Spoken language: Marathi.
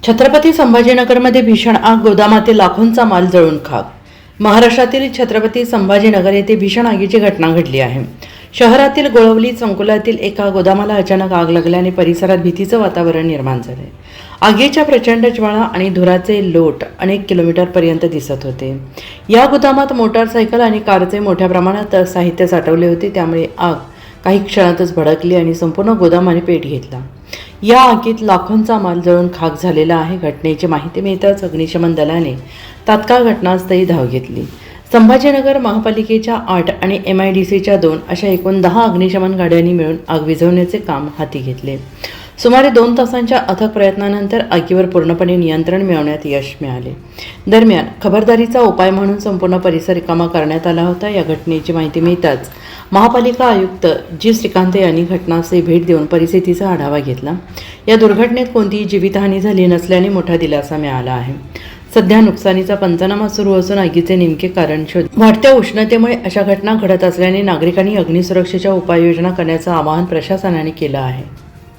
छत्रपती संभाजीनगरमध्ये भीषण आग, गोदामातील लाखोंचा माल जळून खाक। महाराष्ट्रातील छत्रपती संभाजीनगर येथे भीषण आगीची घटना घडली आहे। शहरातील गोळवली संकुलातील एका गोदामाला अचानक आग लागल्याने परिसरात भीतीचं वातावरण निर्माण झाले। आगीच्या प्रचंड ज्वाळा आणि धुराचे लोट अनेक किलोमीटरपर्यंत दिसत होते। या गोदामात मोटारसायकल आणि कारचे मोठ्या प्रमाणात साहित्य साठवले होते, त्यामुळे आग काही क्षणातच भडकली आणि संपूर्ण गोदामाने पेट घेतला। या आगीत लाखोंचा माल जळून खाक झालेला आहे। घटनेची माहिती मिळताच अग्निशमन दलाने तात्काळ घटनास्थळी धाव घेतली। संभाजीनगर महापालिकेच्या 8 आणि MIDCच्या 2 अशा एकूण 10 अग्निशमन गाड्यांनी मिळून आग विझवण्याचे काम हाती घेतले। सुमारे 2 तासांच्या अथक प्रयत्नानंतर आगीवर पूर्णपणे नियंत्रण मिळवण्यात यश मिळाले। दरम्यान खबरदारीचा उपाय म्हणून संपूर्ण परिसर रिकामा करण्यात आला होता। या घटनेची माहिती मिळताच महापालिका आयुक्त जी श्रीकांत यांनी घटनास्थळी भेट देऊन परिस्थितीचा आढावा घेतला। या दुर्घटनेत कोणतीही जीवितहानी झाली नसल्याने मोठा दिलासा मिळाला आहे। सध्या नुकसानीचा पंचनामा सुरू असून आगीचे नेमके कारण शोध। वाढत्या उष्णतेमुळे अशा घटना घडत असल्याने नागरिकांनी अग्निसुरक्षेच्या उपाययोजना करण्याचं आवाहन प्रशासनाने केलं आहे।